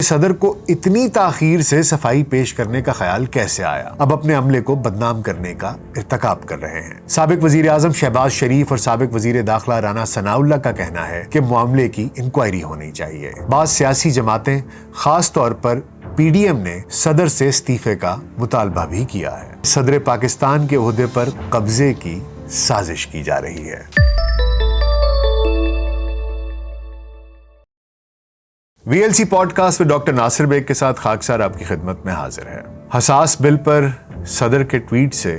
صدر کو اتنی تاخیر سے صفائی پیش کرنے کا خیال کیسے آیا، اب اپنے عملے کو بدنام کرنے کا ارتکاب کر رہے ہیں۔ سابق وزیر اعظم شہباز شریف اور سابق وزیر داخلہ رانا ثناء اللہ کا کہنا ہے کہ معاملے کی انکوائری ہونی چاہیے۔ بعض سیاسی جماعتیں خاص طور پر پی ڈی ایم نے صدر سے استعفے کا مطالبہ بھی کیا ہے۔ صدر پاکستان کے عہدے پر قبضے کی سازش کی جا رہی ہے۔ V L C podcast میں ڈاکٹر ناصر بیگ کے ساتھ خاکسار آپ کی خدمت میں حاضر ہے۔ حساس بل پر صدر کے ٹویٹ سے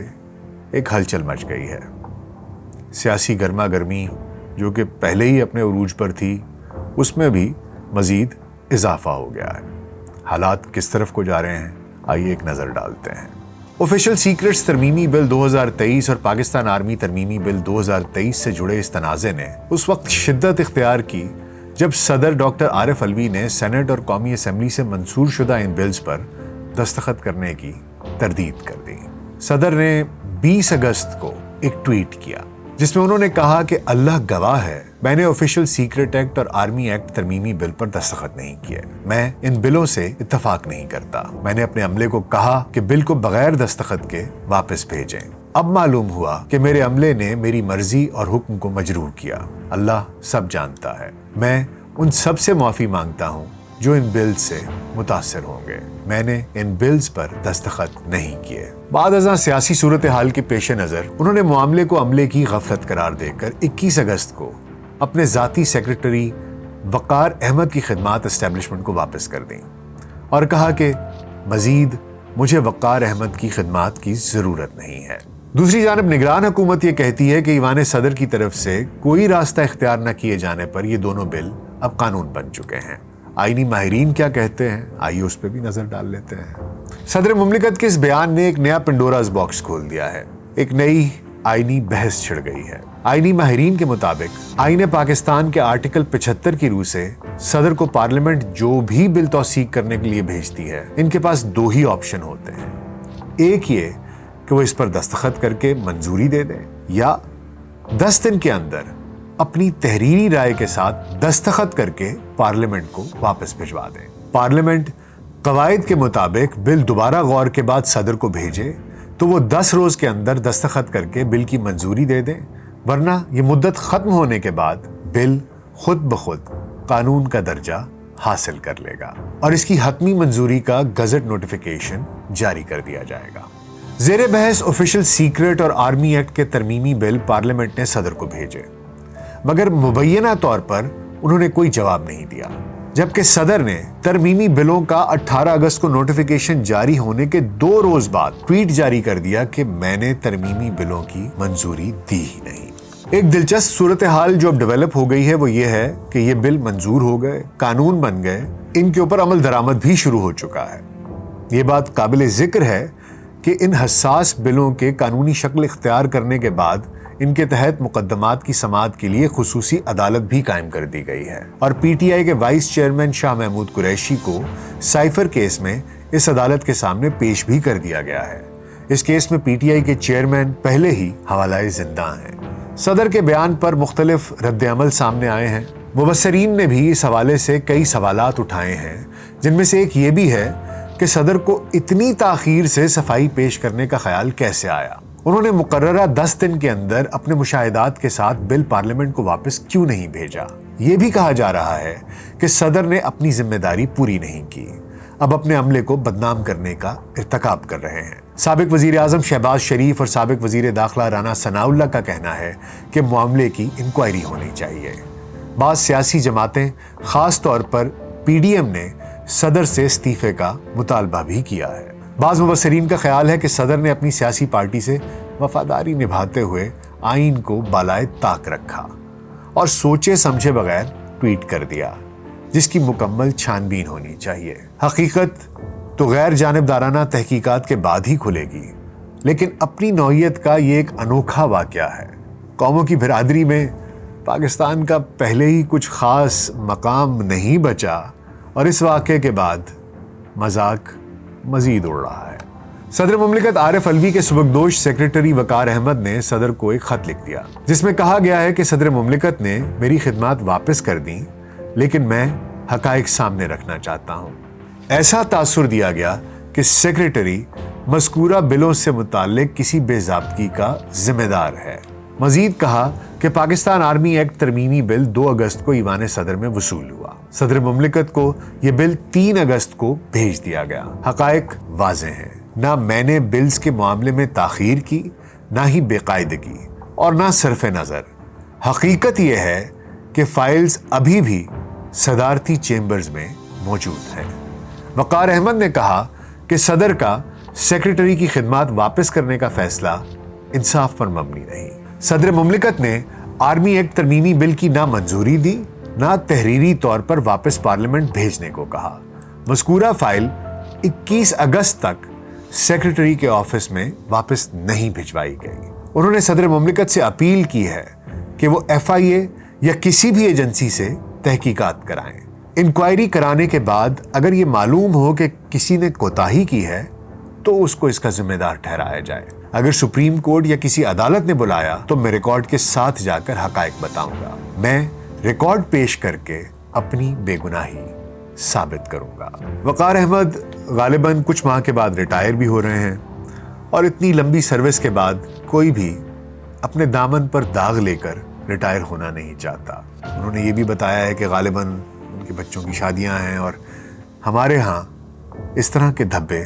ایک ہلچل مچ گئی ہے۔ سیاسی گرما گرمی جو کہ پہلے ہی اپنے عروج پر تھی، اس میں بھی مزید اضافہ ہو گیا ہے۔ حالات کس طرف کو جا رہے ہیں، آئیے ایک نظر ڈالتے ہیں۔ آفیشل سیکرٹس ترمیمی بل 2023 اور پاکستان آرمی ترمیمی بل 2023 سے جڑے اس تنازع نے اس وقت شدت اختیار کی جب صدر ڈاکٹر عارف علوی نے سینٹ اور قومی اسمبلی سے منظور شدہ ان بلز پر دستخط کرنے کی تردید کر دی۔ صدر نے 20 اگست کو ایک ٹویٹ کیا جس میں انہوں نے کہا کہ اللہ گواہ ہے، میں نے آفیشل سیکرٹ ایکٹ اور آرمی ایکٹ ترمیمی بل پر دستخط نہیں کیے۔ میں ان بلوں سے اتفاق نہیں کرتا۔ میں نے اپنے عملے کو کہا کہ بل کو بغیر دستخط کے واپس بھیجیں۔ اب معلوم ہوا کہ میرے عملے نے میری مرضی اور حکم کو مجروح کیا۔ اللہ سب جانتا ہے۔ میں ان سب سے معافی مانگتا ہوں جو ان بلز سے متاثر ہوں گے۔ میں نے ان بلز پر دستخط نہیں کیے۔ بعد ازاں سیاسی صورتحال کے پیش نظر انہوں نے معاملے کو عملے کی غفلت قرار دے کر 21 اگست کو اپنے ذاتی سیکرٹری وقار احمد کی خدمات اسٹیبلشمنٹ کو واپس کر دیں اور کہا کہ مزید مجھے وقار احمد کی خدمات کی ضرورت نہیں ہے۔ دوسری جانب نگران حکومت یہ کہتی ہے کہ ایوان صدر کی طرف سے کوئی راستہ اختیار نہ کیے جانے پر یہ دونوں بل اب قانون بن چکے ہیں۔ آئینی ماہرین کیا کہتے ہیں، آئیے اس پہ بھی نظر ڈال لیتے ہیں۔ صدر مملکت کے اس بیان نے ایک نیا پنڈوراز باکس کھول دیا ہے۔ ایک نئی آئینی بحث چھڑ گئی ہے۔ آئینی ماہرین کے مطابق آئین پاکستان کے آرٹیکل 75 کی روح سے صدر کو پارلیمنٹ جو بھی بل توثیق کرنے کے لیے بھیجتی ہے، ان کے پاس دو ہی آپشن ہوتے ہیں۔ ایک یہ کہ وہ اس پر دستخط کر کے منظوری دے دیں یا 10 دن کے اندر اپنی تحریری رائے کے ساتھ دستخط کر کے پارلیمنٹ کو واپس بھجوا دیں۔ پارلیمنٹ قواعد کے مطابق بل دوبارہ غور کے بعد صدر کو بھیجے تو وہ 10 روز کے اندر دستخط کر کے بل کی منظوری دے دیں، ورنہ یہ مدت ختم ہونے کے بعد بل خود بخود قانون کا درجہ حاصل کر لے گا اور اس کی حتمی منظوری کا گزٹ نوٹیفیکیشن جاری کر دیا جائے گا۔ زیر بحث آفیشل سیکرٹ اور آرمی ایکٹ کے ترمیمی بل پارلیمنٹ نے صدر کو بھیجے، مگر مبینہ طور پر انہوں نے کوئی جواب نہیں دیا، جبکہ صدر نے ترمیمی بلوں کا 18 اگست کو نوٹیفیکیشن جاری ہونے کے 2 روز بعد ٹویٹ جاری کر دیا کہ میں نے ترمیمی بلوں کی منظوری دی ہی نہیں۔ ایک دلچسپ صورتحال جو اب ڈیولپ ہو گئی ہے وہ یہ ہے کہ یہ بل منظور ہو گئے، قانون بن گئے، ان کے اوپر عمل درآمد بھی شروع ہو چکا ہے۔ یہ بات قابل ذکر ہے کہ ان حساس بلوں کے قانونی شکل اختیار کرنے کے بعد ان کے تحت مقدمات کی سماعت کے لیے خصوصی عدالت بھی قائم کر دی گئی ہے اور پی ٹی آئی کے وائس چیئرمین شاہ محمود قریشی کو سائفر کیس میں اس عدالت کے سامنے پیش بھی کر دیا گیا ہے۔ اس کیس میں پی ٹی آئی کے چیئرمین پہلے ہی حوالہ زنداں ہیں۔ صدر کے بیان پر مختلف رد عمل سامنے آئے ہیں۔ مبصرین نے بھی اس حوالے سے کئی سوالات اٹھائے ہیں، جن میں سے ایک یہ بھی ہے کہ صدر کو اتنی تاخیر سے صفائی پیش کرنے کا خیال کیسے آیا۔ انہوں نے مقررہ 10 دن کے اندر اپنے مشاہدات کے ساتھ بل پارلیمنٹ کو واپس کیوں نہیں بھیجا۔ یہ بھی کہا جا رہا ہے کہ صدر نے اپنی ذمہ داری پوری نہیں کی، اب اپنے عملے کو بدنام کرنے کا ارتکاب کر رہے ہیں۔ سابق وزیر اعظم شہباز شریف اور سابق وزیر داخلہ رانا ثناء اللہ کا کہنا ہے کہ معاملے کی انکوائری ہونی چاہیے۔ بعض سیاسی جماعتیں خاص طور پر پی ڈی ایم نے صدر سے استعفے کا مطالبہ بھی کیا ہے۔ بعض مبصرین کا خیال ہے کہ صدر نے اپنی سیاسی پارٹی سے وفاداری نبھاتے ہوئے آئین کو بالائے طاق رکھا اور سوچے سمجھے بغیر ٹویٹ کر دیا، جس کی مکمل چھان بین ہونی چاہیے۔ حقیقت تو غیر جانبدارانہ تحقیقات کے بعد ہی کھلے گی، لیکن اپنی نوعیت کا یہ ایک انوکھا واقعہ ہے۔ قوموں کی برادری میں پاکستان کا پہلے ہی کچھ خاص مقام نہیں بچا اور اس واقعے کے بعد مذاق مزید اڑ رہا ہے۔ صدر مملکت عارف علوی کے سبکدوش سیکرٹری وقار احمد نے صدر کو ایک خط لکھ دیا، جس میں کہا گیا ہے کہ صدر مملکت نے میری خدمات واپس کر دیں، لیکن میں حقائق سامنے رکھنا چاہتا ہوں۔ ایسا تاثر دیا گیا کہ سیکریٹری مذکورہ بلوں سے متعلق کسی بے ضابطگی کا ذمہ دار ہے۔ مزید کہا کہ پاکستان آرمی ایکٹ ترمیمی بل 2 اگست کو ایوان صدر میں وصول ہوا۔ صدر مملکت کو یہ بل 3 اگست کو بھیج دیا گیا۔ حقائق واضح ہیں، نہ میں نے بلز کے معاملے میں تاخیر کی، نہ ہی بے قاعدگی، اور نہ صرف نظر۔ حقیقت یہ ہے کہ فائلز ابھی بھی صدارتی چیمبرز میں موجود ہیں۔ وقار احمد نے کہا کہ صدر کا سیکریٹری کی خدمات واپس کرنے کا فیصلہ انصاف پر مبنی نہیں۔ صدر مملکت نے آرمی ایکٹ ترمیمی بل کی نہ منظوری دی، نہ تحریری طور پر واپس پارلیمنٹ بھیجنے کو کہا۔ مذکورہ فائل 21 اگست تک سیکریٹری کے آفس میں واپس نہیں بھجوائی گئی۔ انہوں نے صدر مملکت سے اپیل کی ہے کہ وہ FIA یا کسی بھی ایجنسی سے تحقیقات کرائیں۔ انکوائری کرانے کے بعد اگر یہ معلوم ہو کہ کسی نے کوتاہی کی ہے تو اس کو اس کا ذمہ دار ٹھہرایا جائے۔ اگر سپریم کورٹ یا کسی عدالت نے بلایا تو میں ریکارڈ کے ساتھ جا کر حقائق بتاؤں گا۔ میں ریکارڈ پیش کر کے اپنی بے گناہی ثابت کروں گا۔ وقار احمد غالباً کچھ ماہ کے بعد ریٹائر بھی ہو رہے ہیں، اور اتنی لمبی سروس کے بعد کوئی بھی اپنے دامن پر داغ لے کر ریٹائر ہونا نہیں چاہتا۔ انہوں نے یہ بھی بتایا ہے کہ غالباً ان کے بچوں کی شادیاں ہیں، اور ہمارے ہاں اس طرح کے دھبے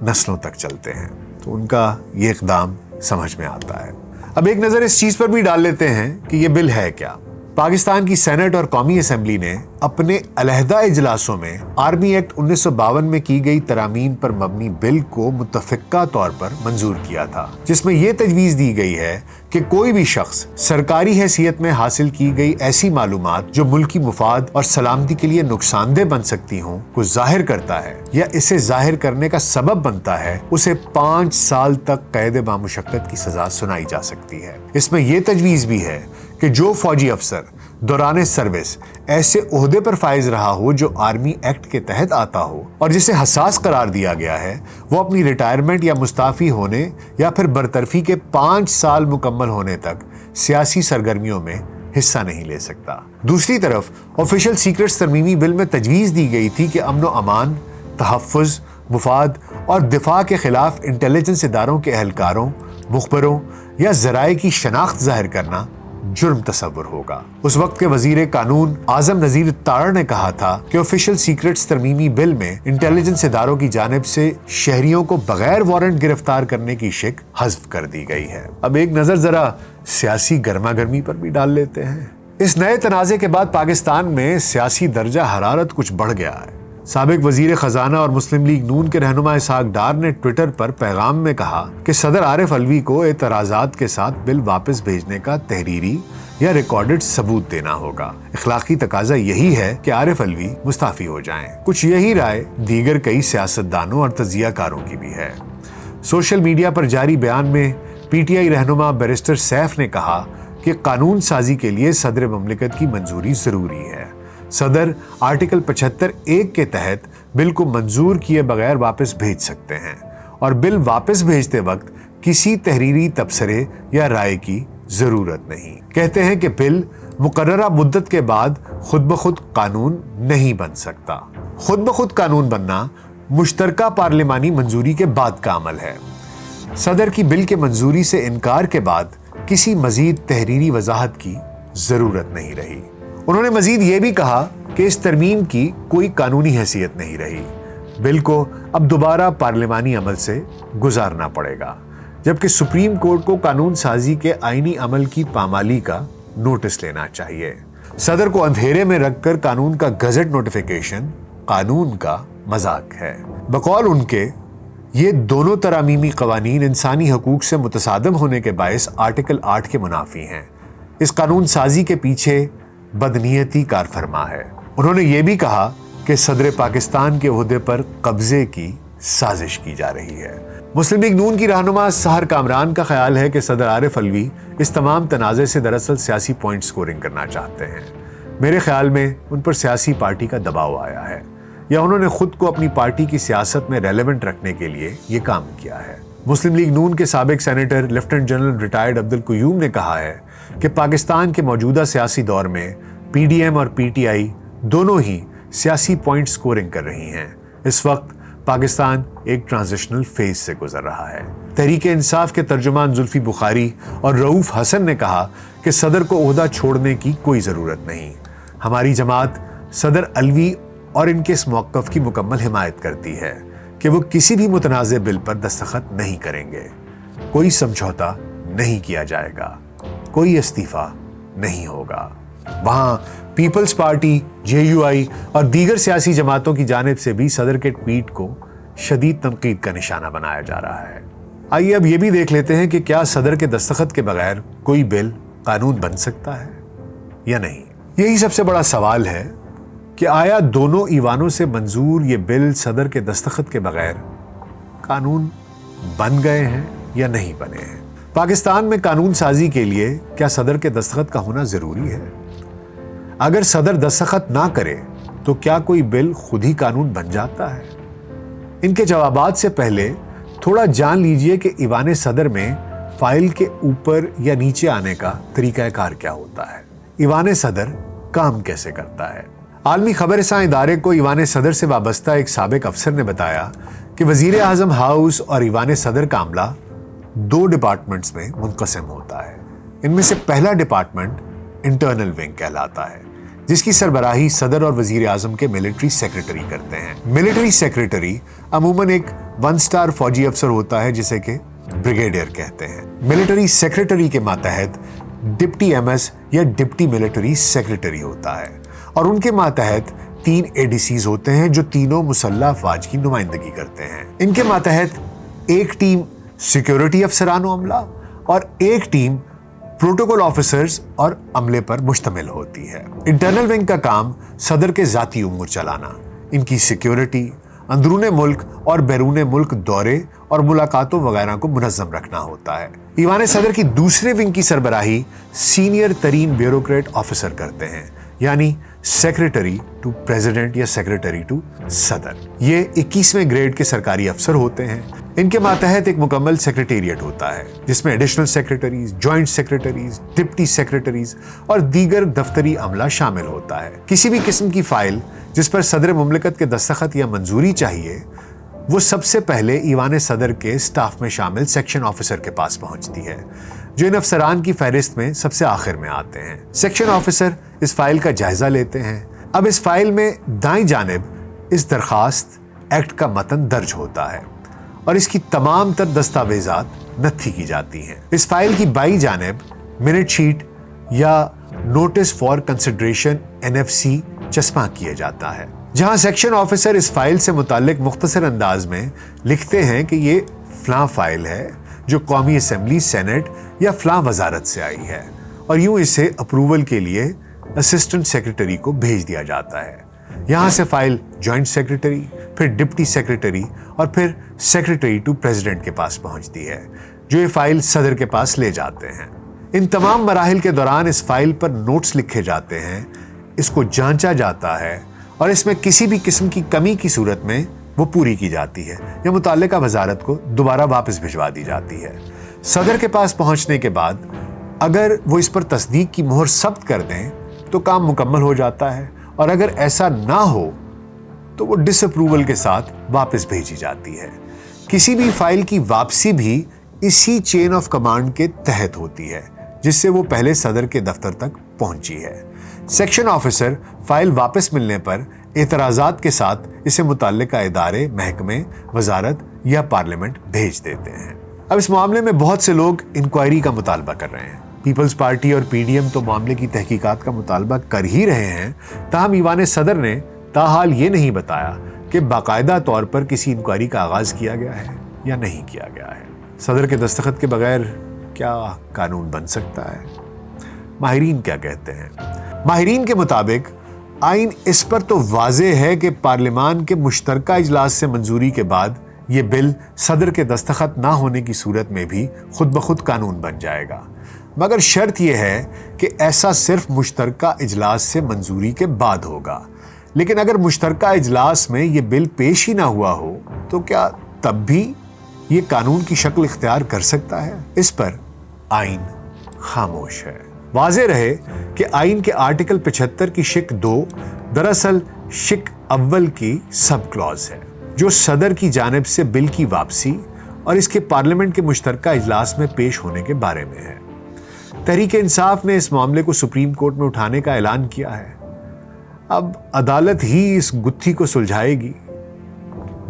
نسلوں تک چلتے ہیں، تو ان کا یہ اقدام سمجھ میں آتا ہے۔ اب ایک نظر اس چیز پر بھی ڈال لیتے ہیں کہ یہ بل ہے کیا۔ پاکستان کی سینٹ اور قومی اسمبلی نے اپنے علیحدہ اجلاسوں میں آرمی ایکٹ 1952 میں کی گئی ترامیم پر مبنی بل کو متفقہ طور پر منظور کیا تھا، جس میں یہ تجویز دی گئی ہے کہ کوئی بھی شخص سرکاری حیثیت میں حاصل کی گئی ایسی معلومات جو ملکی مفاد اور سلامتی کے لیے نقصان دہ بن سکتی ہوں کو ظاہر کرتا ہے یا اسے ظاہر کرنے کا سبب بنتا ہے، اسے 5 سال تک قید بامشقت کی سزا سنائی جا سکتی ہے۔ اس میں یہ تجویز بھی ہے کہ جو فوجی افسر دوران سروس ایسے عہدے پر فائز رہا ہو جو آرمی ایکٹ کے تحت آتا ہو اور جسے حساس قرار دیا گیا ہے، وہ اپنی ریٹائرمنٹ یا مستعفی ہونے یا پھر برطرفی کے 5 سال مکمل ہونے تک سیاسی سرگرمیوں میں حصہ نہیں لے سکتا۔ دوسری طرف آفیشل سیکرٹس ترمیمی بل میں تجویز دی گئی تھی کہ امن و امان، تحفظ، مفاد اور دفاع کے خلاف انٹیلیجنس اداروں کے اہلکاروں، مخبروں یا ذرائع کی شناخت ظاہر کرنا جرم تصور ہوگا۔ اس وقت کے وزیر قانون اعظم نذیر تاڑ نے کہا تھا کہ آفیشل سیکرٹس ترمیمی بل میں انٹیلیجنس اداروں کی جانب سے شہریوں کو بغیر وارنٹ گرفتار کرنے کی شک حذف کر دی گئی ہے۔ اب ایک نظر ذرا سیاسی گرما گرمی پر بھی ڈال لیتے ہیں۔ اس نئے تنازع کے بعد پاکستان میں سیاسی درجہ حرارت کچھ بڑھ گیا ہے۔ سابق وزیر خزانہ اور مسلم لیگ نون کے رہنما اسحاق ڈار نے ٹویٹر پر پیغام میں کہا کہ صدر عارف علوی کو اعتراضات کے ساتھ بل واپس بھیجنے کا تحریری یا ریکارڈڈ ثبوت دینا ہوگا۔ اخلاقی تقاضا یہی ہے کہ عارف علوی مستعفی ہو جائیں۔ کچھ یہی رائے دیگر کئی سیاستدانوں اور تجزیہ کاروں کی بھی ہے۔ سوشل میڈیا پر جاری بیان میں PTI رہنما بیرسٹر سیف نے کہا کہ قانون سازی کے لیے صدر مملکت کی منظوری ضروری ہے۔ صدر آرٹیکل 75(1) کے تحت بل کو منظور کیے بغیر واپس بھیج سکتے ہیں، اور بل واپس بھیجتے وقت کسی تحریری تبصرے یا رائے کی ضرورت نہیں۔ کہتے ہیں کہ بل مقررہ مدت کے بعد خود بخود قانون نہیں بن سکتا۔ خود بخود قانون بننا مشترکہ پارلیمانی منظوری کے بعد کا عمل ہے۔ صدر کی بل کے منظوری سے انکار کے بعد کسی مزید تحریری وضاحت کی ضرورت نہیں رہی۔ انہوں نے مزید یہ بھی کہا کہ اس ترمیم کی کوئی قانونی حیثیت نہیں رہی۔ بل کو اب دوبارہ پارلیمانی عمل سے گزارنا پڑے گا، جبکہ سپریم کورٹ کو قانون سازی کے آئینی عمل کی پامالی کا نوٹس لینا چاہیے۔ صدر کو اندھیرے میں رکھ کر قانون کا گزٹ نوٹیفیکیشن قانون کا مذاق ہے۔ بقول ان کے یہ دونوں ترامیمی قوانین انسانی حقوق سے متصادم ہونے کے باعث آرٹیکل 8 کے منافی ہیں۔ اس قانون سازی کے پیچھے بدنیتی کار فرما ہے۔ انہوں نے یہ بھی کہا کہ صدر پاکستان کے عہدے پر قبضے کی سازش کی جا رہی ہے۔ مسلم لیگ نون کی رہنما سحر کامران کا خیال ہے کہ صدر عارف علوی اس تمام تنازع سے دراصل سیاسی پوائنٹ سکورنگ کرنا چاہتے ہیں۔ میرے خیال میں ان پر سیاسی پارٹی کا دباؤ آیا ہے، یا انہوں نے خود کو اپنی پارٹی کی سیاست میں ریلیونٹ رکھنے کے لیے یہ کام کیا ہے۔ مسلم لیگ نون کے سابق senator lieutenant general retired Abdul Qayyum نے کہا ہے کہ پاکستان کے موجودہ سیاسی دور میں PDM اور PTI دونوں ہی سیاسی پوائنٹ سکورنگ کر رہی ہیں۔ اس وقت پاکستان ایک ٹرانزیشنل فیز سے گزر رہا ہے۔ تحریک انصاف کے ترجمان زلفی بخاری اور رؤوف حسن نے کہا کہ صدر کو عہدہ چھوڑنے کی کوئی ضرورت نہیں۔ ہماری جماعت صدر علوی اور ان کے اس موقف کی مکمل حمایت کرتی ہے کہ وہ کسی بھی متنازع بل پر دستخط نہیں کریں گے، کوئی سمجھوتا نہیں کیا جائے گا، کوئی استعفیٰ نہیں ہوگا۔ وہاں پیپلز پارٹی، JUI اور دیگر سیاسی جماعتوں کی جانب سے بھی صدر کے ٹویٹ کو شدید تنقید کا نشانہ بنایا جا رہا ہے۔ آئیے اب یہ بھی دیکھ لیتے ہیں کہ کیا صدر کے دستخط کے بغیر کوئی بل قانون بن سکتا ہے یا نہیں۔ یہی سب سے بڑا سوال ہے کہ آیا دونوں ایوانوں سے منظور یہ بل صدر کے دستخط کے بغیر قانون بن گئے ہیں یا نہیں بنے ہیں۔ پاکستان میں قانون سازی کے لیے کیا صدر کے دستخط کا ہونا ضروری ہے؟ اگر صدر دستخط نہ کرے تو کیا کوئی بل خود ہی قانون بن جاتا ہے؟ ان کے جوابات سے پہلے تھوڑا جان لیجئے کہ ایوان صدر میں فائل کے اوپر یا نیچے آنے کا طریقہ کار کیا ہوتا ہے۔ ایوان صدر کام کیسے کرتا ہے؟ عالمی خبر رساں ادارے کو ایوان صدر سے وابستہ ایک سابق افسر نے بتایا کہ وزیر اعظم ہاؤس اور ایوان صدر کا عملہ 2 ڈپارٹمنٹس میں منقسم ہوتا ہے۔ ان میں سے پہلا ڈپارٹمنٹ انٹرنل ونگ کہلاتا ہے، جس کی سربراہی صدر اور وزیر اعظم کے ملٹری سیکریٹری کرتے ہیں۔ ملٹری سیکریٹری عموماً ایک 1 اسٹار فوجی افسر ہوتا ہے جسے کہ بریگیڈیئر کہتے ہیں۔ ملٹری سیکریٹری کے ماتحت ڈپٹی MS یا ڈپٹی ملٹری سیکریٹری ہوتا ہے، اور ان کے ماتحت 3 ADCs ہوتے ہیں جو تینوں مسلح افواج کی نمائندگی کرتے ہیں۔ ان کے ماتحت ایک ٹیم سیکیورٹی افسران و عملہ اور ایک ٹیم پروٹوکول آفیسرز اور عملے پر مشتمل ہوتی ہے۔ انٹرنل ونگ کا کام صدر کے ذاتی امور چلانا، ان کی سیکیورٹی، اندرون ملک اور بیرون ملک دورے اور ملاقاتوں وغیرہ کو منظم رکھنا ہوتا ہے۔ ایوان صدر کی دوسرے ونگ کی سربراہی سینئر ترین بیوروکریٹ آفیسر کرتے ہیں، یعنی سیکریٹری ٹو پریزیڈنٹ یا سیکریٹری ٹو صدر۔ یہ 21ویں گریڈ کے سرکاری افسر ہوتے ہیں۔ ان کے ماتحت ایک مکمل سیکریٹریٹ ہوتا ہے جس میں additional secretaries, joint secretaries, deputy secretaries اور دیگر دفتری عملہ شامل ہوتا ہے۔ کسی بھی قسم کی فائل جس پر صدر مملکت کے دستخط یا منظوری چاہیے، وہ سب سے پہلے ایوان صدر کے سٹاف میں شامل سیکشن آفیسر کے پاس پہنچتی ہے، جو ان افسران کی فہرست میں سب سے آخر میں آتے ہیں۔ سیکشن آفیسر اس فائل کا جائزہ لیتے ہیں۔ اب اس فائل میں دائیں جانب اس درخواست ایکٹ کا متن درج ہوتا ہے اور اس کی تمام تر دستاویزات نتھی کی جاتی ہیں۔ اس فائل کی بائیں جانب منٹ شیٹ یا نوٹس فار کنسیڈریشن NFC چسپاں کیا جاتا ہے، جہاں سیکشن آفیسر اس فائل سے متعلق مختصر انداز میں لکھتے ہیں کہ یہ فلاں فائل ہے جو قومی اسمبلی، سینٹ یا فلاں وزارت سے آئی ہے، اور یوں اسے اپروول کے لیے اسسٹنٹ سیکریٹری کو بھیج دیا جاتا ہے۔ یہاں سے فائل جوائنٹ سیکریٹری، پھر ڈپٹی سیکریٹری اور پھر سیکریٹری ٹو پریزیڈنٹ کے پاس پہنچتی ہے، جو یہ فائل صدر کے پاس لے جاتے ہیں۔ ان تمام مراحل کے دوران اس فائل پر نوٹس لکھے جاتے ہیں، اس کو جانچا جاتا ہے اور اس میں کسی بھی قسم کی کمی کی صورت میں وہ پوری کی جاتی ہے یا متعلقہ وزارت کو دوبارہ واپس بھجوا دی جاتی ہے۔ صدر کے پاس پہنچنے کے بعد اگر وہ اس پر تصدیق کی مہر ثبت کر دیں تو کام مکمل ہو جاتا ہے، اور اگر ایسا نہ ہو تو وہ ڈس اپروول کے ساتھ واپس بھیجی جاتی ہے۔ کسی بھی فائل کی واپسی بھی اسی چین آف کمانڈ کے تحت ہوتی ہے جس سے وہ پہلے صدر کے دفتر تک پہنچی ہے۔ سیکشن آفیسر فائل واپس ملنے پر اعتراضات کے ساتھ اسے متعلقہ ادارے، محکمے، وزارت یا پارلیمنٹ بھیج دیتے ہیں۔ اب اس معاملے میں بہت سے لوگ انکوائری کا مطالبہ کر رہے ہیں۔ پیپلز پارٹی اور PDM تو معاملے کی تحقیقات کا مطالبہ کر ہی رہے ہیں، تاہم ایوان صدر نے تاحال یہ نہیں بتایا کہ باقاعدہ طور پر کسی انکوائری کا آغاز کیا گیا ہے یا نہیں کیا گیا ہے۔ صدر کے دستخط کے بغیر کیا قانون بن سکتا ہے؟ ماہرین کیا کہتے ہیں؟ ماہرین کے مطابق آئین اس پر تو واضح ہے کہ پارلیمان کے مشترکہ اجلاس سے منظوری کے بعد یہ بل صدر کے دستخط نہ ہونے کی صورت میں بھی خود بخود قانون بن جائے گا، مگر شرط یہ ہے کہ ایسا صرف مشترکہ اجلاس سے منظوری کے بعد ہوگا۔ لیکن اگر مشترکہ اجلاس میں یہ بل پیش ہی نہ ہوا ہو تو کیا تب بھی یہ قانون کی شکل اختیار کر سکتا ہے؟ اس پر آئین خاموش ہے۔ واضح رہے کہ آئین کے آرٹیکل 75 کی شق 2 دراصل شق اول کی سب کلوز ہے۔ جو صدر کی جانب سے بل کی واپسی اور اس کے پارلیمنٹ کے مشترکہ اجلاس میں پیش ہونے کے بارے میں ہے۔ تحریک انصاف نے اس معاملے کو سپریم کورٹ میں اٹھانے کا اعلان کیا ہے۔ اب عدالت ہی اس گتھی کو سلجھائے گی۔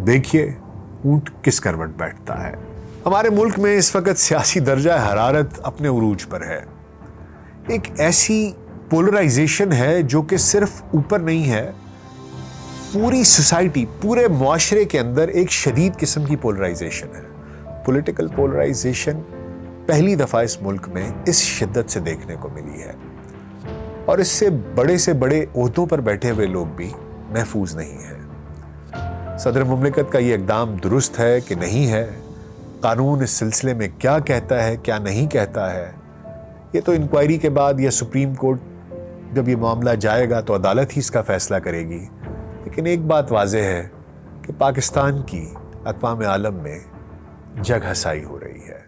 دیکھیے اونٹ کس کروٹ بیٹھتا ہے۔ ہمارے ملک میں اس وقت سیاسی درجہ حرارت اپنے عروج پر ہے۔ ایک ایسی پولرائزیشن ہے جو کہ صرف اوپر نہیں ہے، پوری سوسائٹی، پورے معاشرے کے اندر ایک شدید قسم کی پولرائزیشن ہے۔ پولیٹیکل پولرائزیشن پہلی دفعہ اس ملک میں اس شدت سے دیکھنے کو ملی ہے، اور اس سے بڑے عہدوں پر بیٹھے ہوئے لوگ بھی محفوظ نہیں ہیں۔ صدر مملکت کا یہ اقدام درست ہے کہ نہیں ہے؟ قانون اس سلسلے میں کیا کہتا ہے، کیا نہیں کہتا ہے؟ یہ تو انکوائری کے بعد یا سپریم کورٹ جب یہ معاملہ جائے گا تو عدالت ہی اس کا فیصلہ کرے گی۔ لیکن ایک بات واضح ہے کہ پاکستان کی اقوام عالم میں جگ ہسائی ہو رہی ہے۔